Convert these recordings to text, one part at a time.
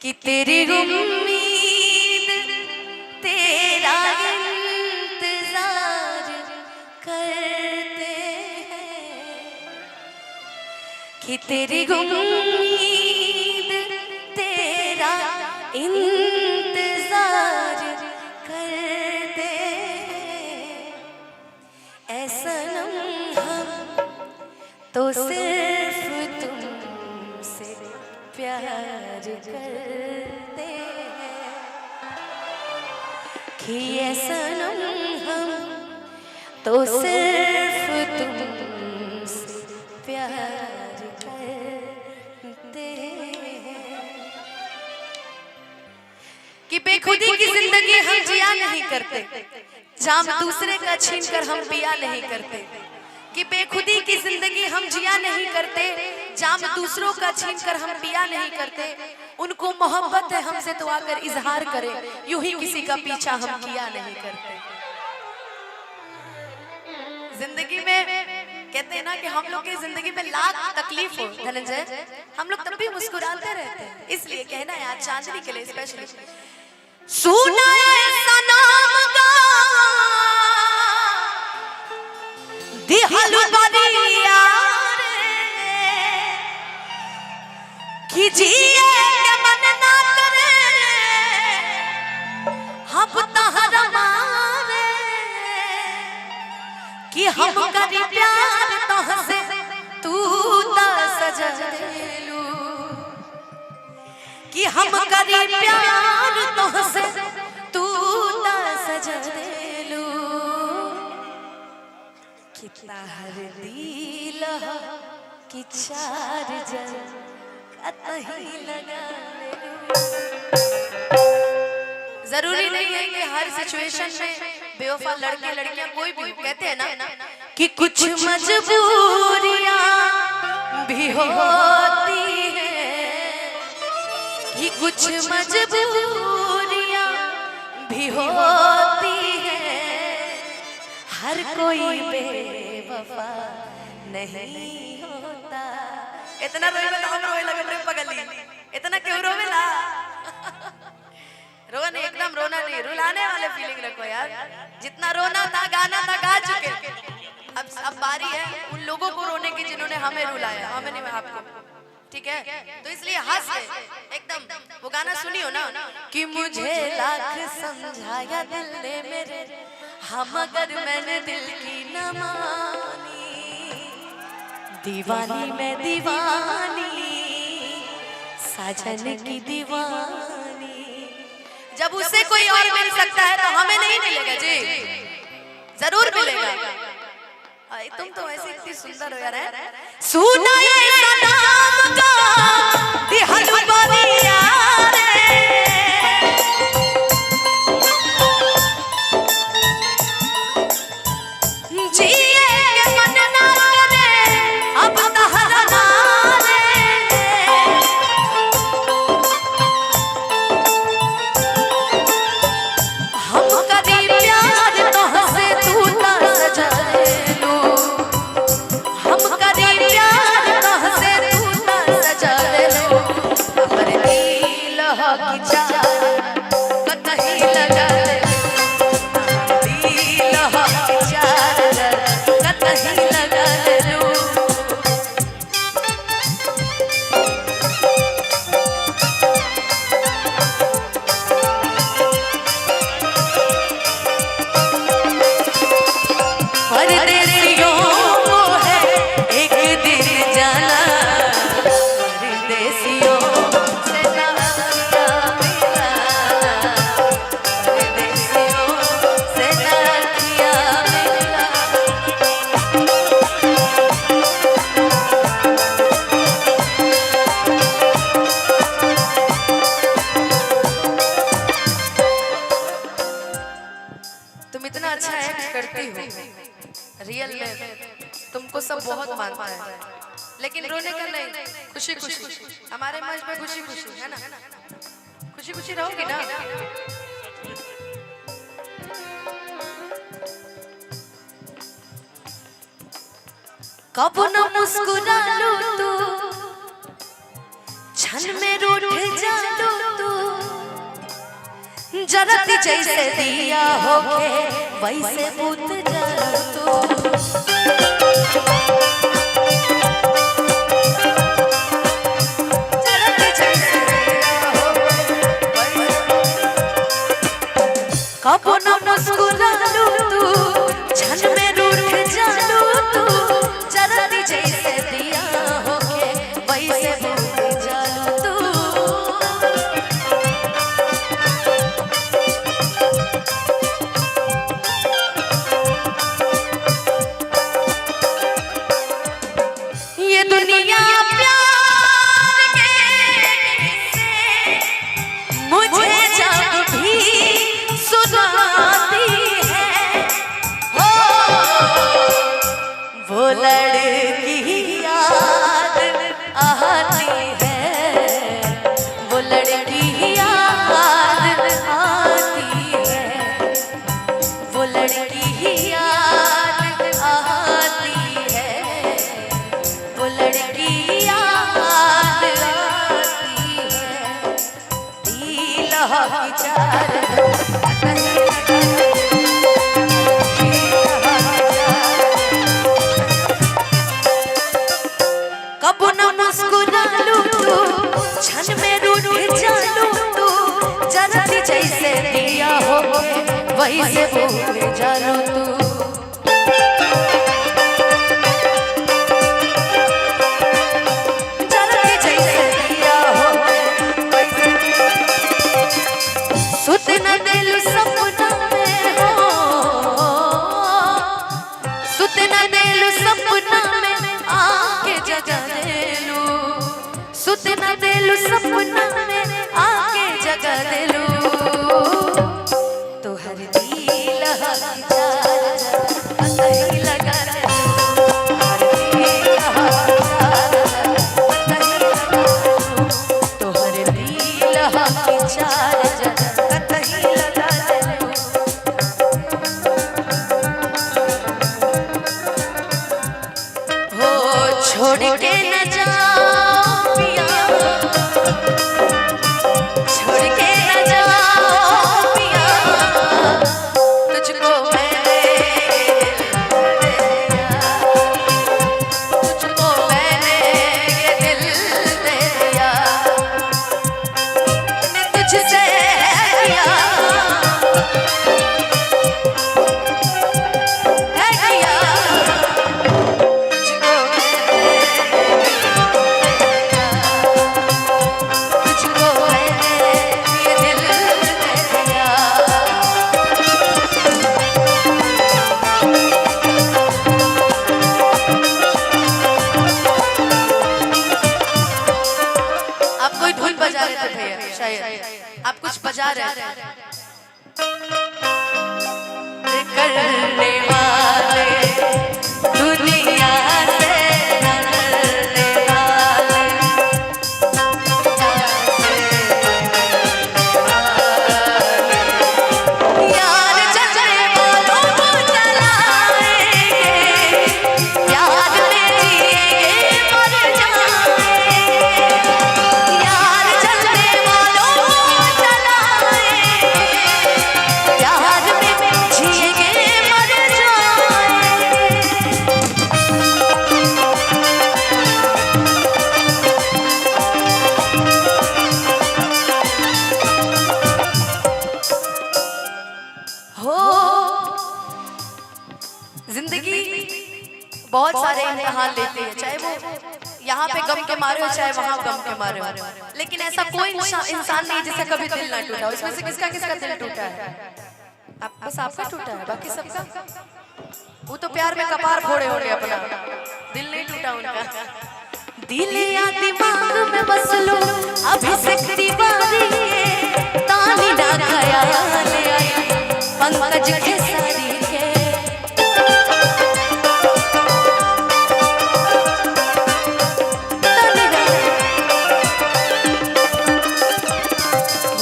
कि तेरी उम्मीद तेरा इंतजार करते हैं, कि तेरी उम्मीद तेरा इंतजार करते हैं। ऐसा सनम हम तो सिर्फ तुमसे प्यार करते हैं, कि ये सनम हम तो सिर्फ तुमसे प्यार करते हैं। कि बेखुदी की जिंदगी हम जिया नहीं करते, जाम दूसरे का छीन कर हम पिया नहीं करते। कि बेखुदी की जिंदगी हम जिया नहीं करते, जाम दूसरों का छीन कर हम पिया नहीं करते। उनको मोहब्बत है हमसे तो आकर इजहार करें, यूं ही किसी का पीछा हम किया नहीं करते। जिंदगी में कहते हैं ना कि हम लोग की जिंदगी में लाख तकलीफ हो धनंजय, हम लोग तब भी मुस्कुराते रहते हैं। इसलिए कहना है आज चांदनी के लिए स्पेशली सुना ऐसा नाम गा दिहलु बनिया कि जिए के मन ना करे हम तहरा मारे, कि हम करी प्यार तोहसे तू ता सजा देलू, कि हम करी प्यार तोहसे तू ता सजा देलू। कितना हर दिल कि चार जन कतही लगा लेलू। जरूरी नहीं है कि हर सिचुएशन में बेवफा लड़के लड़कियां कोई भी कहते हैं ना कि कुछ मजबूरियां भी होती हैं, कि कुछ मजबूरियां भी होती हैं। हर कोई बेवफा नहीं होता। इतना रोए तो हम रोए लगे प्रेम पगली, इतना क्यों रोवेला? रोना नहीं, एकदम रोना नहीं, रुलाने वाले फीलिंग रखो यार। जितना रोना था गाना था गा चुके, अब बारी है उन लोगों को रोने की जिन्होंने हमें रुलाया, हमें नहीं आपको, ठीक है? तो इसलिए हंस एकदम वो गाना सुनियो ना कि मुझे लाख समझाया दिल ने मेरे, हम अगर मैंने दिल की न मानी, दीवानी मैं दीवानी साजन की दीवानी। जब उससे कोई और मिल सकता है तो हमें नहीं मिलेगा जी, जरूर मिलेगा। तुम तो ऐसे इतनी सुंदर हो यार। सुना ये सनम का दिहलु बनिया जिए के मन ना करे अब तहरा नारे, हम करी प्यार तोहसे तू ता सजा देलू, हम करी प्यार तोहसे तू ता सजा देलू। हर दिल की चार कतही लगा देलू, दिल की चार कतही लगा देलू। परदेसियों को है एक दिन जाना, परदेसियों से ना मिलाना, परदेसियों से ना किया मिलाना। तुम इतना अच्छा एक्ट करती हो, रियल में तुमको सब बहुत मानता है, लेकिन रोने का नहीं, खुशी खुशी हमारे मंच पे खुशी खुशी है ना, खुशी खुशी रहोगी ना। कब न मुस्कुरा लूं तू, क्षण में रूठ जा लूं, जरत जैसे दिया होके वैसे बुत जल तू। कबो न मुस्कुरालू तू छन में रूठ जालू तू जरती जैसे दिया होके वैसे बुझ जालू तू। ये दुनिया प्यार के से मुझे जब भी सुनाती है हो वो लड़की याद आती है, वो लड़की याद आती है, वो लड़की याद आती है, वो लड़की याद आती है। दिल विचार कबो न मुस्कुरालू तू छन में रूठ जालू तू जरती जैसे दिया हो वैसे बुझ जालू तू। जरती जैसे दिया हो सुत न दिल सपना में हो, सुत न दिल सपना में आके जगा देलू, सुत न दिल सपना में आके जगा देलू। तो हर दिल कहीं लगा तो हर दिल विचार कहीं लगा देलू। हो छोड़ के न जाओ पिया, छोड़ के न जाओ पिया, तुझको मैंने दिया, तुझको मैंने ये दिल दे दिया, मैंने तुझसे किया है किया। बजा रहे थे भैया, शायद आप कुछ बजा रहे थे। करने वाले दुनिया से करने वाले यार चलने वालों को चलाएंगे, यार में जिएंगे मर जाएंगे, यार चलने वालों को चलाएंगे, यार में जिएंगे मर जाएंगे। हो जिंदगी बहुत सारे इम्तिहान लेती है, चाहे वो यहाँ पे गम के मारे हो चाहे वहाँ गम के मारे हो, लेकिन ऐसा कोई इंसान नहीं जिसे कभी दिल ना टूटा। उसमें से किसका किसका दिल टूटा है? बस आपका टूटा है, बाकी सबका वो तो प्यार में कपार फोड़े होंगे, अपना दिल नहीं टूटा उनका। दिल या दिमाग में बस लो अभिषेक तिवारी, तानी ना ख्याल आई पंकज खेसारी के।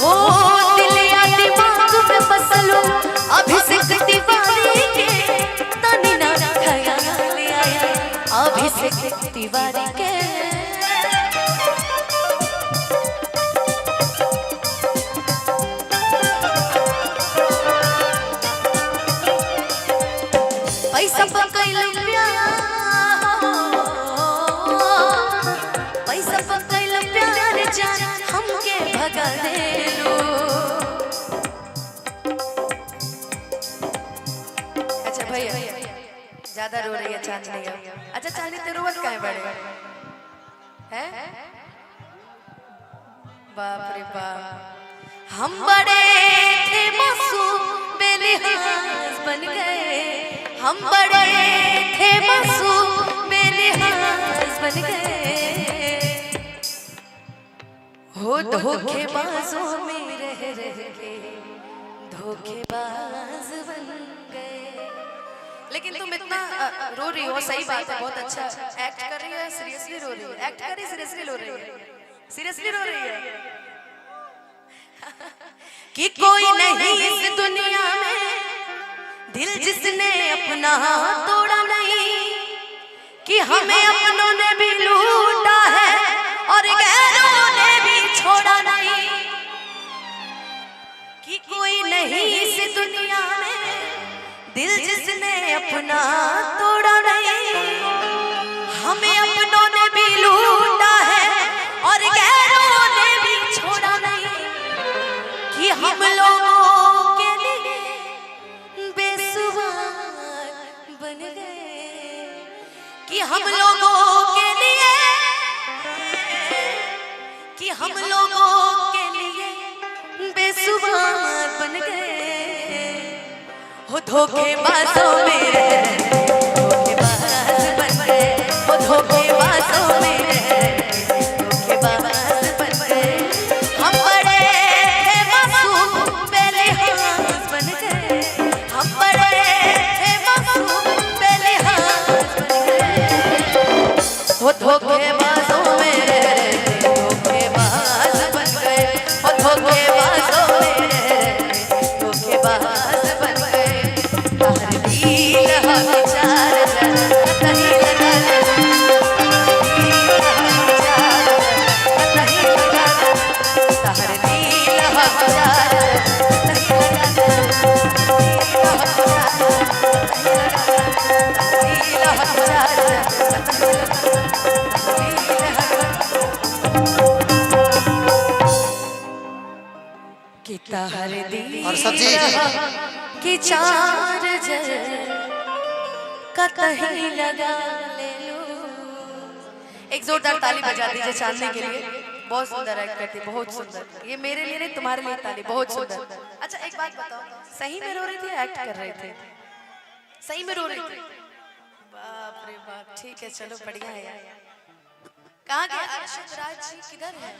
हो दिल या दिमाग में बस लो अभिषेक तिवारी के, तानी ना ख्याल आया अभिषेक तिवारी के। पकैल प्यार, पैसा पकैल प्यार जान हमके भगा देलू। अच्छा भैया ज्यादा रो रही है चांदनी। अच्छा चांदनी तेरे रोवत काहे बड़े हैं? बाप रे बाप, हम बड़े थे मासूम बेलिहाज बन गए, हम बड़े थे मासूम बेलिहाज बन गए, हो धोखेबाजों में रह के धोखेबाज बन गए। लेकिन तुम इतना रो रही हो, सही बात है, बहुत अच्छा एक्ट कर रही है, सीरियसली रो रही है, एक्ट कर रही है, सीरियसली रो रही है, सीरियसली रो रही है कि कोई नहीं इस दुनिया में दिल जिसने अपना तोड़ा नहीं, कि हमें अपनों ने भी लूटा है और गैरों ने भी छोड़ा नहीं, कि कोई नहीं इस दुनिया में दिल जिसने अपना तोड़ा नहीं, हमें अपनों ने भी लूटा है और गैरों ने भी छोड़ा नहीं, कि हम लोगों के लिए बेसुमार बन गए, कि हम लोगों के लिए, कि हम लोगों के लिए बेसुमार बन गए, हो धोखेबाजों में धोखेबाज बन गए, हो धोखेबाजों में धोखेबाज बन गए, हम बड़े थे मासूम बेलिहाज बन गए, हम बड़े थे मासूम बेलिहाज बन गए, हो धोखेबाजों में धोखेबाज बन गए, हो धोखेबाजों में धोखेबाज बन गए। ताहर दिल विचार कहीं लगा ले, कहीं लगा ले, ताहर दिल विचार कहीं लगा कि ताहर दिल कि चार्जर कहीं लगा ले लो। एक जोरदार ताली बजा दीजिए चांदनी के लिए, बहुत सुंदर एक्ट करती, बहुत सुंदर। ये मेरे लिए नहीं, तुम्हारे लिए ताली, बहुत सुंदर। अच्छा एक बात बताओ, सही में रो रही थी, एक्ट कर रहे थे? सही में रो रही थी? बाप रे बाप, ठीक है चलो बढ़िया है यार। कहाँ गए अरशद राज जी, किधर है?